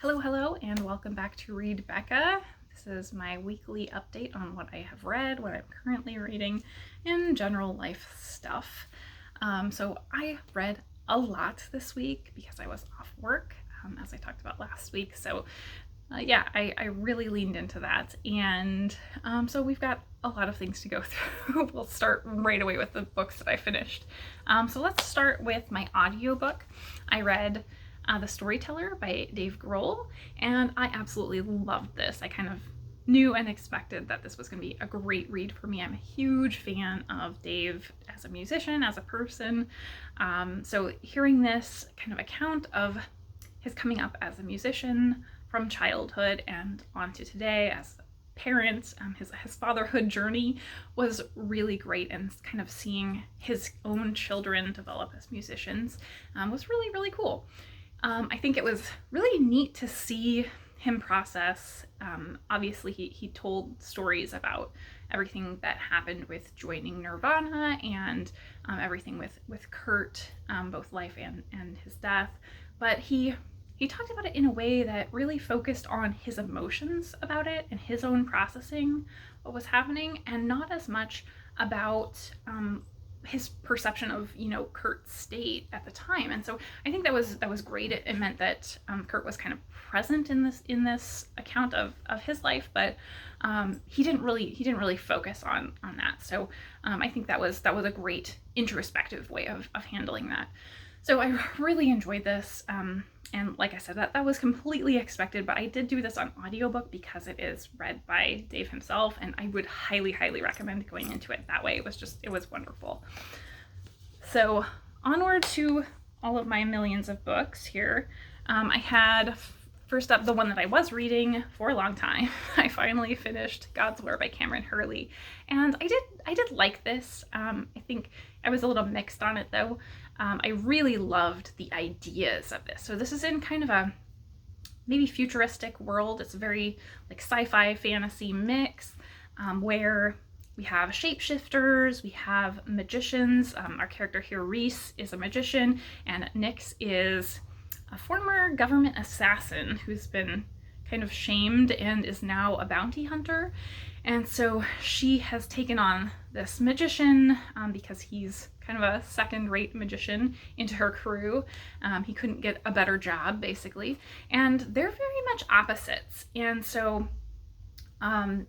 Hello, and welcome back to Read Becca. This is my weekly update on what I have read, what I'm currently reading, and general life stuff. So I read a lot this week because I was off work, as I talked about last week. So I really leaned into that. And so we've got a lot of things to go through. We'll start right away with the books that I finished. So let's start with my audiobook. I read The Storyteller by Dave Grohl, and I absolutely loved this. I kind of knew and expected that this was going to be a great read for me. I'm a huge fan of Dave as a musician, as a person. So hearing this kind of account of his coming up as a musician from childhood and on to today as a parent, his fatherhood journey was really great, and kind of seeing his own children develop as musicians was really, really cool. I think it was really neat to see him process. Obviously, he told stories about everything that happened with joining Nirvana and everything with Kurt, both life and his death. But he talked about it in a way that really focused on his emotions about it and his own processing what was happening, and not as much about his perception of, Kurt's state at the time. And so I think that was great. It meant that Kurt was kind of present in this account of his life, but he didn't really focus on that. So I think that was a great introspective way of handling that. So I really enjoyed this. And like I said, that was completely expected, but I did do this on audiobook because it is read by Dave himself, and I would highly, highly recommend going into it that way. It was wonderful. So onward to all of my millions of books here. I had, first up, the one that I was reading for a long time. I finally finished God's War by Cameron Hurley, and I did like this. I think I was a little mixed on it though. I really loved the ideas of this. So this is in kind of a maybe futuristic world. It's a very like sci-fi fantasy mix, where we have shapeshifters, we have magicians. Our character here, Reese, is a magician, and Nyx is a former government assassin who's been kind of shamed and is now a bounty hunter. And so she has taken on this magician because he's kind of a second-rate magician into her crew. He couldn't get a better job, basically. And they're very much opposites. And so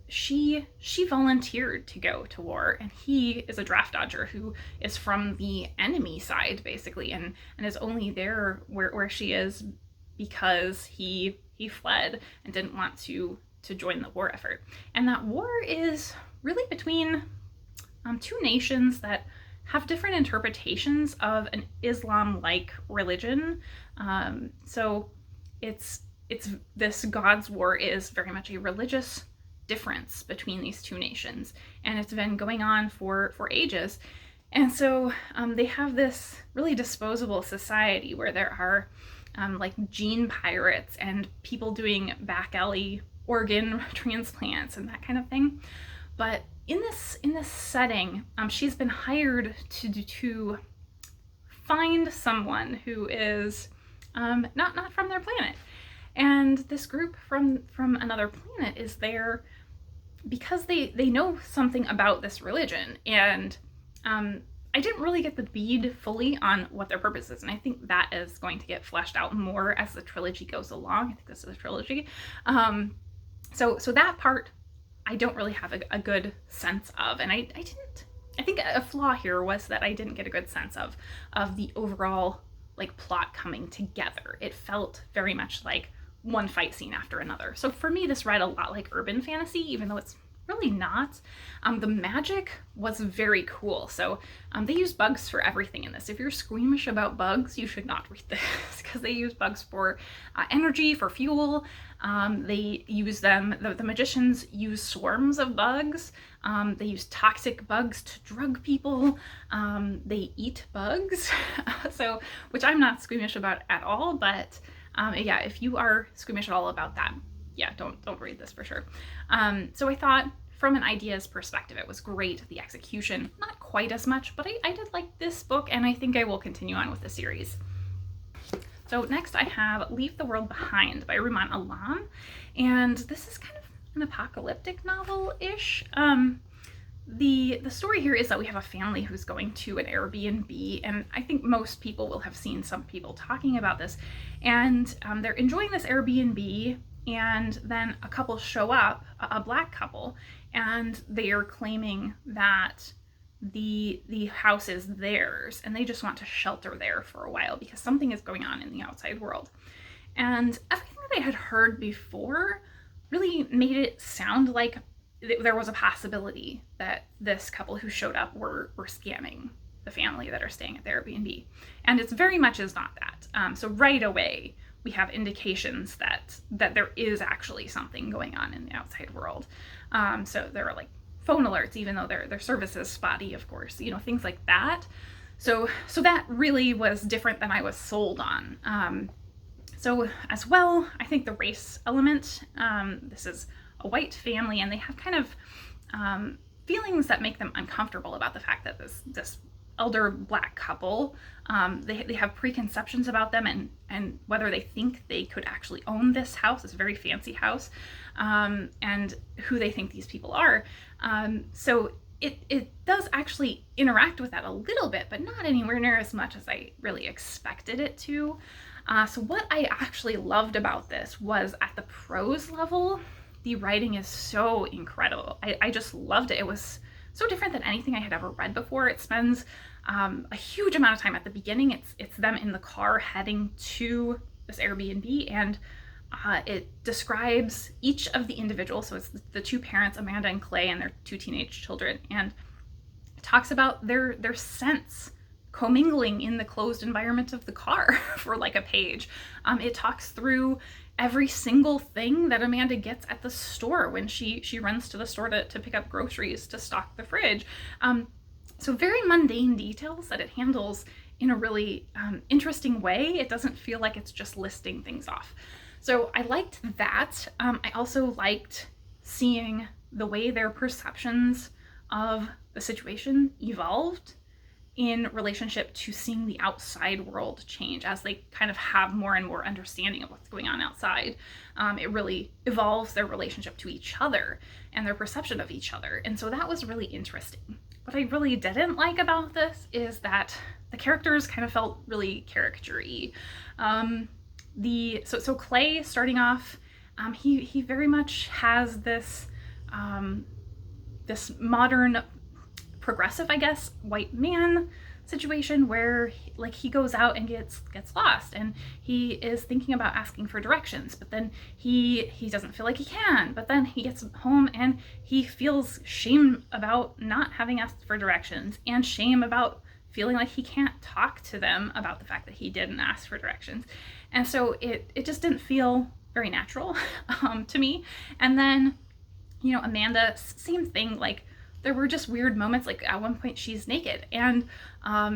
she volunteered to go to war, and he is a draft dodger who is from the enemy side, basically, and is only there where she is because he fled and didn't want to join the war effort. And that war is really between two nations that have different interpretations of an Islam-like religion. So it's this God's War is very much a religious difference between these two nations, and it's been going on for ages. And so they have this really disposable society where there are like gene pirates and people doing back alley organ transplants and that kind of thing. But in this setting, she's been hired to find someone who is not from their planet, and this group from another planet is there because they know something about this religion. And I didn't really get the bead fully on what their purpose is, and I think that is going to get fleshed out more as the trilogy goes along. I think this is a trilogy. So that part I don't really have a good sense of, and I think a flaw here was that I didn't get a good sense of the overall like plot coming together. It felt very much like one fight scene after another. So for me, this read a lot like urban fantasy, even though it's really not. The magic was very cool. So they use bugs for everything in this. If you're squeamish about bugs, you should not read this because they use bugs for energy, for fuel. They use them, the magicians use swarms of bugs. They use toxic bugs to drug people. They eat bugs, so, which I'm not squeamish about at all, but yeah, if you are squeamish at all about that, yeah, don't read this for sure. So I thought from an ideas perspective, it was great. The execution, not quite as much, but I did like this book, and I think I will continue on with the series. So next I have Leave the World Behind by Rumaan Alam, and this is kind of an apocalyptic novel-ish. The story here is that we have a family who's going to an Airbnb, and I think most people will have seen some people talking about this, and they're enjoying this Airbnb, and then a couple show up, a Black couple, and they are claiming that the house is theirs, and they just want to shelter there for a while because something is going on in the outside world. And everything that I had heard before really made it sound like there was a possibility that this couple who showed up were scamming the family that are staying at the Airbnb. And it's very much is not that. So right away, we have indications that there is actually something going on in the outside world. So there are like phone alerts, even though their service is spotty, of course, you know, things like that. So that really was different than I was sold on. So as well, I think the race element, this is a white family, and they have kind of feelings that make them uncomfortable about the fact that this elder Black couple, they have preconceptions about them and whether they think they could actually own this house, this very fancy house, and who they think these people are. So it does actually interact with that a little bit, but not anywhere near as much as I really expected it to. So what I actually loved about this was at the prose level, the writing is so incredible. I just loved it. It was so different than anything I had ever read before. It spends a huge amount of time at the beginning. It's them in the car heading to this Airbnb, and it describes each of the individuals. So it's the two parents, Amanda and Clay, and their two teenage children, and it talks about their scents commingling in the closed environment of the car for like a page. It talks through every single thing that Amanda gets at the store when she runs to the store to pick up groceries to stock the fridge. So very mundane details that it handles in a really interesting way. It doesn't feel like it's just listing things off. So I liked that. I also liked seeing the way their perceptions of the situation evolved in relationship to seeing the outside world change as they kind of have more and more understanding of what's going on outside. It really evolves their relationship to each other and their perception of each other. And so that was really interesting. What I really didn't like about this is that the characters kind of felt really caricature-y. So Clay, starting off, he very much has this this modern progressive, I guess, white man situation where he goes out and gets lost, and he is thinking about asking for directions, but then he doesn't feel like he can, but then he gets home and he feels shame about not having asked for directions and shame about feeling like he can't talk to them about the fact that he didn't ask for directions. And so it just didn't feel very natural to me. And then, you know, Amanda, same thing, like there were just weird moments, like at one point she's naked and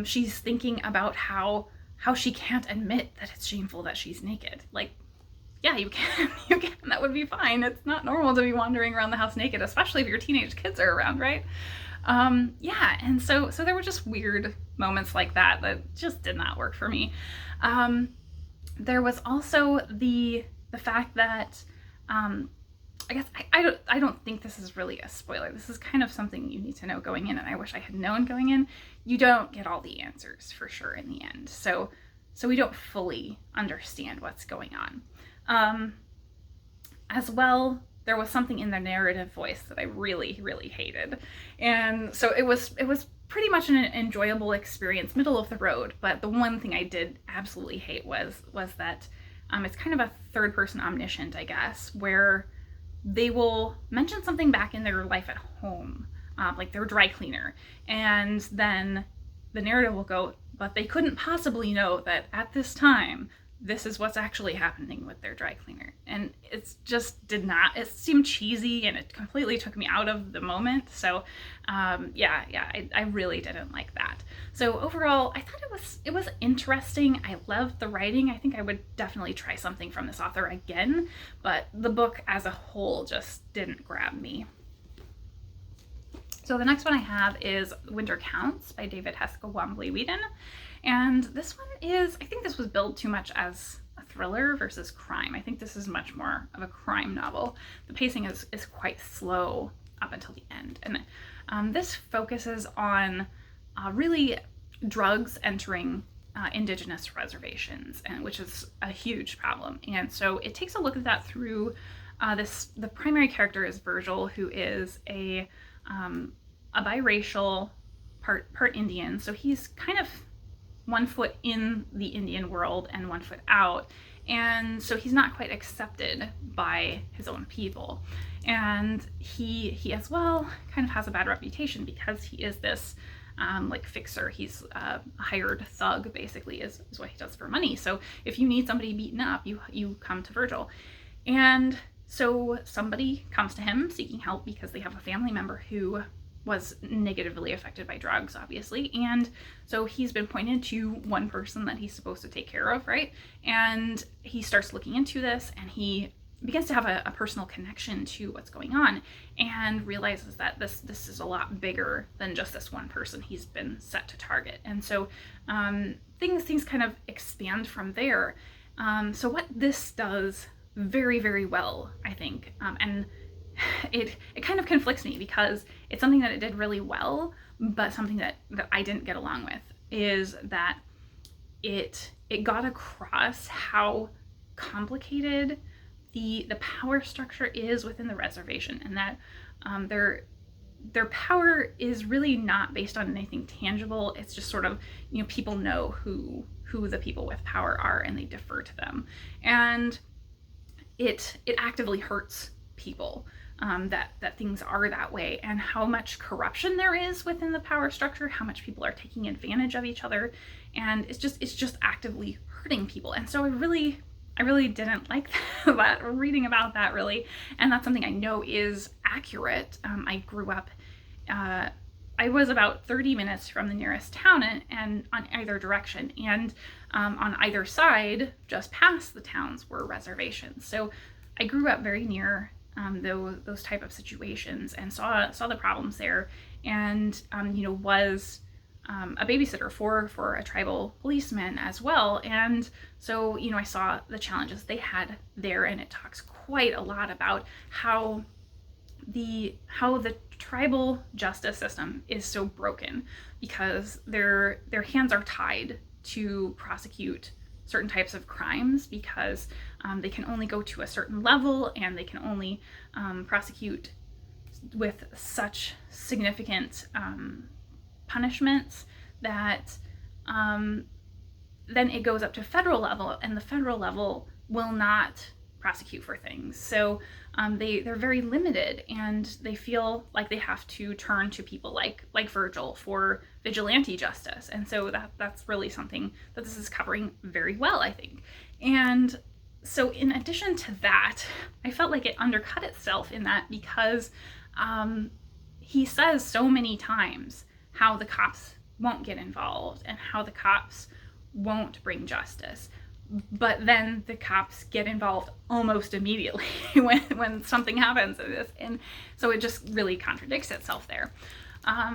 she's thinking about how she can't admit that it's shameful that she's naked. Like, yeah, you can, that would be fine. It's not normal to be wandering around the house naked, especially if your teenage kids are around, right? Yeah, and so there were just weird moments like that just did not work for me. There was also the fact that, I guess I don't think this is really a spoiler. This is kind of something you need to know going in, and I wish I had known going in. You don't get all the answers for sure in the end. So we don't fully understand what's going on. As well, there was something in the narrative voice that I really, really hated. And so it was pretty much an enjoyable experience, middle of the road, but the one thing I did absolutely hate was that it's kind of a third person omniscient, I guess, where they will mention something back in their life at home, like their dry cleaner, and then the narrative will go, but they couldn't possibly know that at this time this is what's actually happening with their dry cleaner. And it's just it seemed cheesy, and it completely took me out of the moment. So I really didn't like that. So overall, I thought it was interesting. I loved the writing. I think I would definitely try something from this author again, but the book as a whole just didn't grab me. So the next one I have is Winter Counts by David Heska, Wanbli, Weiden. And this one is, I think this was billed too much as a thriller versus crime. I think this is much more of a crime novel. The pacing is quite slow up until the end. And this focuses on really drugs entering indigenous reservations, and which is a huge problem. And so it takes a look at that through the primary character is Virgil, who is a biracial, part Indian. So he's kind of one foot in the Indian world and one foot out. And so he's not quite accepted by his own people. And he as well kind of has a bad reputation because he is this like fixer. He's a hired thug, basically, is what he does for money. So if you need somebody beaten up, you come to Virgil. And so somebody comes to him seeking help because they have a family member who was negatively affected by drugs, obviously. And so he's been pointed to one person that he's supposed to take care of, right? And he starts looking into this, and he begins to have a personal connection to what's going on, and realizes that this is a lot bigger than just this one person he's been set to target. And so things kind of expand from there. So what this does very, very well, I think, and it kind of conflicts me because it's something that it did really well, but something that I didn't get along with is that it got across how complicated the power structure is within the reservation, and that their power is really not based on anything tangible. It's just sort of, people know who the people with power are, and they defer to them. And it actively hurts people that things are that way, and how much corruption there is within the power structure, how much people are taking advantage of each other, and it's just actively hurting people. And so I really didn't like that, reading about that, really. And that's something I know is accurate. I grew up, I was about 30 minutes from the nearest town, and on either direction, and on either side, just past the towns, were reservations. So I grew up very near those type of situations, and saw the problems there, and was a babysitter for a tribal policeman as well. And so I saw the challenges they had there, and it talks quite a lot about how the tribal justice system is so broken, because their hands are tied to prosecute certain types of crimes, because they can only go to a certain level, and they can only prosecute with such significant punishments that then it goes up to federal level, and the federal level will not prosecute for things. So they're very limited, and they feel like they have to turn to people like Virgil for vigilante justice. And so that's really something that this is covering very well, I think. And so in addition to that, I felt like it undercut itself in that, because he says so many times how the cops won't get involved and how the cops won't bring justice. But then the cops get involved almost immediately when something happens in this. And so it just really contradicts itself there.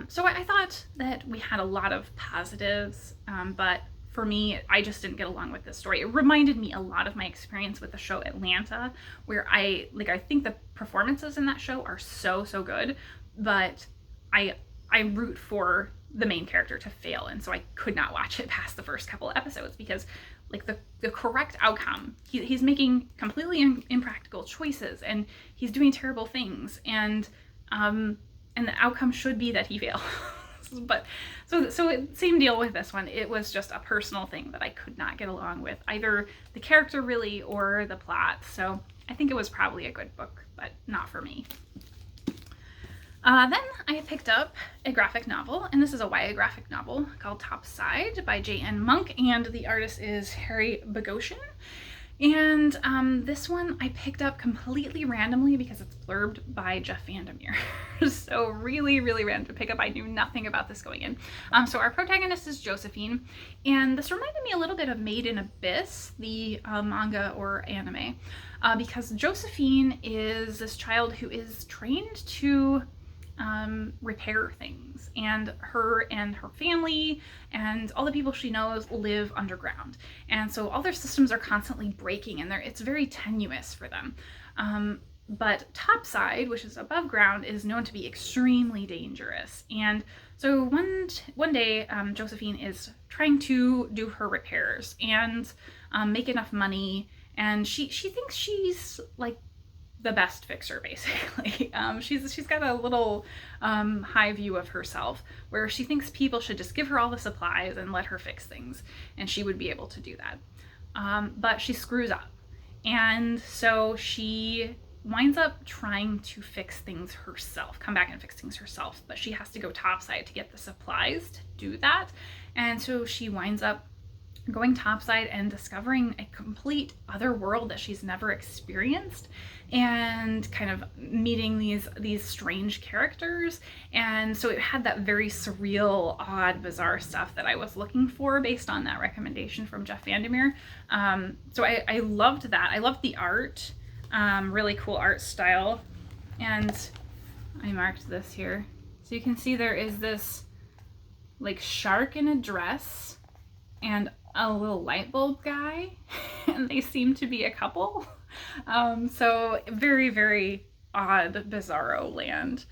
So I thought that we had a lot of positives, but for me, I just didn't get along with this story. It reminded me a lot of my experience with the show Atlanta, where I think the performances in that show are so good, but I root for the main character to fail, and so I could not watch it past the first couple of episodes, because the correct outcome, he's making completely impractical choices, and he's doing terrible things, and the outcome should be that he fails. But so same deal with this one. It was just a personal thing that I could not get along with, either the character really or the plot. So I think it was probably a good book, but not for me. Then I picked up a graphic novel, and this is a YA graphic novel called Topside by J.N. Monk, and the artist is Harry Bogosian. And this one I picked up completely randomly because it's blurbed by Jeff Vandermeer. So really random to pick up. I knew nothing about this going in. So our protagonist is Josephine, and this reminded me a little bit of Made in Abyss, the manga or anime, because Josephine is this child who is trained to repair things, and her family and all the people she knows live underground, and so all their systems are constantly breaking, and it's very tenuous for them. But Topside, which is above ground, is known to be extremely dangerous. And so one day, Josephine is trying to do her repairs and make enough money, and she thinks she's like the best fixer, basically. She's got a little high view of herself where she thinks people should just give her all the supplies and let her fix things, and she would be able to do that. But she screws up, and so she winds up trying to fix things herself, come back and fix things herself, but she has to go topside to get the supplies to do that. And so she winds up going topside and discovering a complete other world that she's never experienced, and kind of meeting these strange characters. And so it had that very surreal, odd, bizarre stuff that I was looking for based on that recommendation from Jeff Vandermeer. So I loved that. I loved the art. Really cool art style. And I marked this here. So you can see there is this like shark in a dress and a little light bulb guy, and they seem to be a couple. So very, very odd, bizarro land.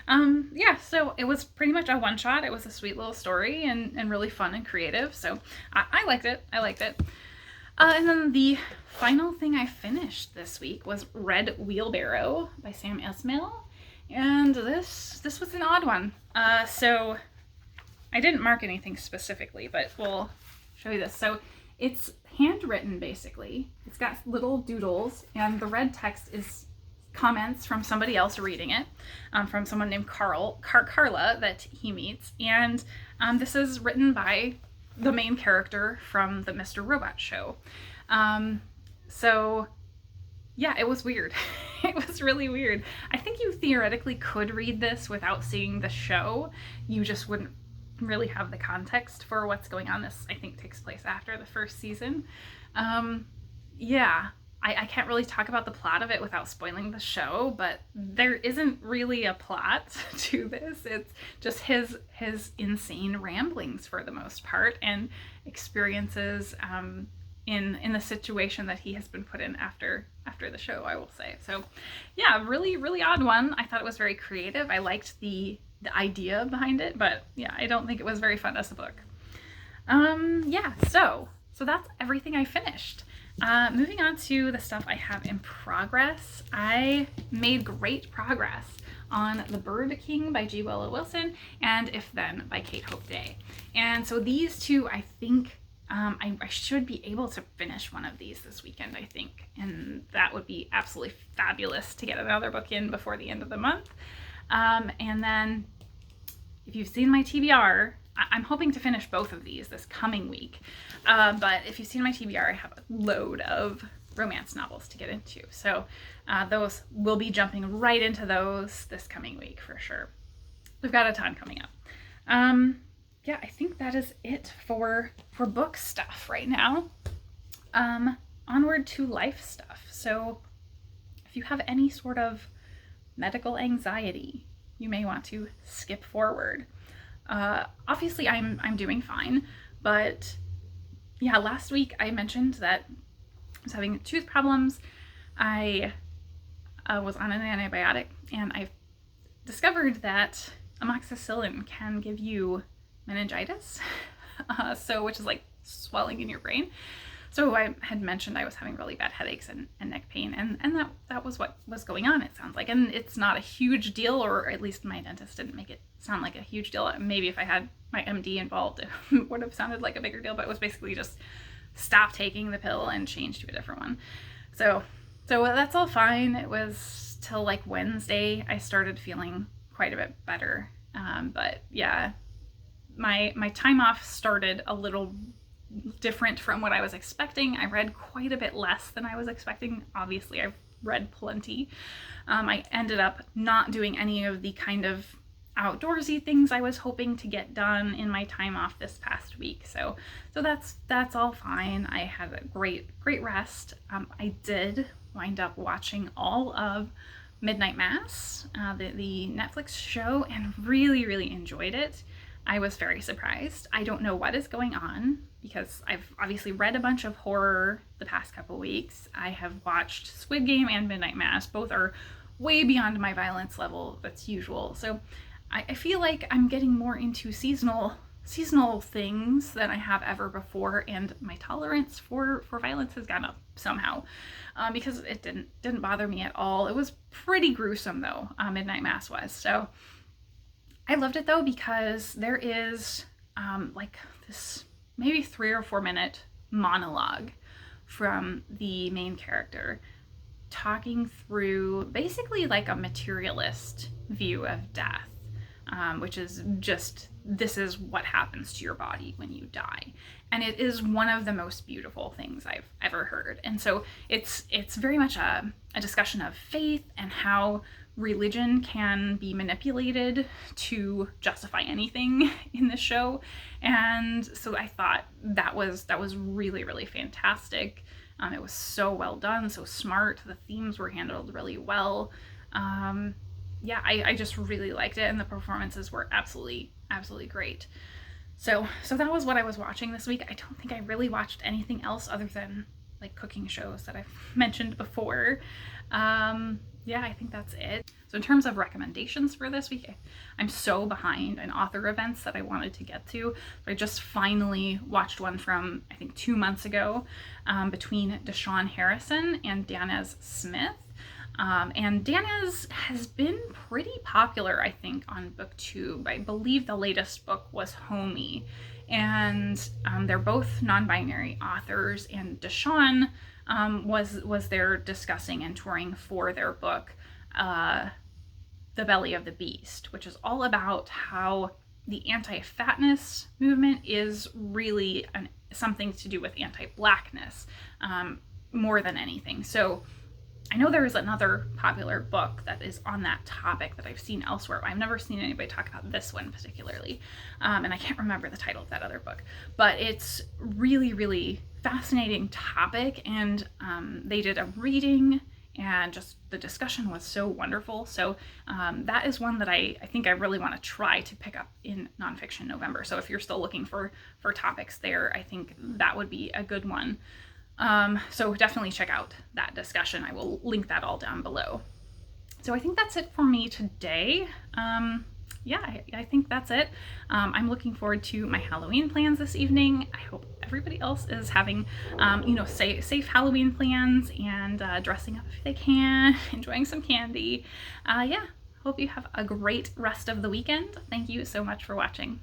Yeah, so it was pretty much a one-shot. It was a sweet little story and really fun and creative. So I liked it. And then the final thing I finished this week was Red Wheelbarrow by Sam Esmail. And this was an odd one. So I didn't mark anything specifically, but we'll show you this. So it's handwritten, basically. It's got little doodles, and the red text is comments from somebody else reading it, from someone named Carla that he meets. And this is written by the main character from the Mr. Robot show. So yeah, it was weird. It was really weird. I think you theoretically could read this without seeing the show. You just wouldn't really have the context for what's going on. This, I think, takes place after the first season. Yeah, I can't really talk about the plot of it without spoiling the show, but there isn't really a plot to this. It's just his insane ramblings for the most part, and experiences in the situation that he has been put in after the show, I will say. So yeah, really, really odd one. I thought it was very creative. I liked the idea behind it, but yeah, I don't think it was very fun as a book. Yeah, so that's everything I finished. Moving on to the stuff I have in progress. I made great progress on The Bird King by G. Willow Wilson and If Then by Kate Hope Day. And so these two, I think, I should be able to finish one of these this weekend, I think. And that would be absolutely fabulous to get another book in before the end of the month. And then if you've seen my TBR, I'm hoping to finish both of these this coming week. But if you've seen my TBR, I have a load of romance novels to get into. So those will be jumping right into those this coming week for sure. We've got a ton coming up. Yeah, I think that is it for book stuff right now. Onward to life stuff. So if you have any sort of medical anxiety, you may want to skip forward. Obviously I'm doing fine, but yeah, last week I mentioned that I was having tooth problems. I was on an antibiotic, and I've discovered that amoxicillin can give you meningitis, which is like swelling in your brain. So I had mentioned I was having really bad headaches and neck pain, and that was what was going on, it sounds like. And it's not a huge deal, or at least my dentist didn't make it sound like a huge deal. Maybe if I had my MD involved, it would have sounded like a bigger deal, but it was basically just stop taking the pill and change to a different one. So that's all fine. It was till like Wednesday I started feeling quite a bit better. But yeah, my time off started a little different from what I was expecting. I read quite a bit less than I was expecting. Obviously, I've read plenty. I ended up not doing any of the kind of outdoorsy things I was hoping to get done in my time off this past week. So that's all fine. I had a great rest. I did wind up watching all of Midnight Mass, the Netflix show, and really enjoyed it. I was very surprised. I don't know what is going on because I've obviously read a bunch of horror the past couple weeks. I have watched Squid Game and Midnight Mass. Both are way beyond my violence level that's usual. So I feel like I'm getting more into seasonal things than I have ever before, and my tolerance for violence has gone up somehow, because it didn't bother me at all. It was pretty gruesome though, Midnight Mass was. So I loved it though, because there is like this maybe 3 or 4 minute monologue from the main character talking through basically like a materialist view of death, which is just, this is what happens to your body when you die. And it is one of the most beautiful things I've ever heard. And so it's very much a discussion of faith and how religion can be manipulated to justify anything in the show. And so I thought that was really fantastic. It was so well done, so smart. The themes were handled really well. Yeah, I just really liked it, and the performances were absolutely great. So that was what I was watching this week. I don't think I really watched anything else other than like cooking shows that I've mentioned before. Yeah, I think that's it. So in terms of recommendations for this week, I'm so behind in author events that I wanted to get to. So I just finally watched one from, I think, 2 months ago, between Deshawn Harrison and Danez Smith. And Danez has been pretty popular, I think, on BookTube. I believe the latest book was Homie. And they're both non-binary authors, and Deshawn was there discussing and touring for their book, The Belly of the Beast, which is all about how the anti-fatness movement is really something to do with anti-blackness, more than anything. So I know there is another popular book that is on that topic that I've seen elsewhere. I've never seen anybody talk about this one particularly, and I can't remember the title of that other book, but it's really fascinating topic, and they did a reading, and just the discussion was so wonderful. So that is one that I think I really want to try to pick up in Nonfiction November. So if you're still looking for topics there, I think that would be a good one. So definitely check out that discussion. I will link that all down below. So I think that's it for me today. Yeah, I think that's it. I'm looking forward to my Halloween plans this evening. I hope everybody else is having, safe Halloween plans and dressing up if they can, enjoying some candy. Yeah, hope you have a great rest of the weekend. Thank you so much for watching.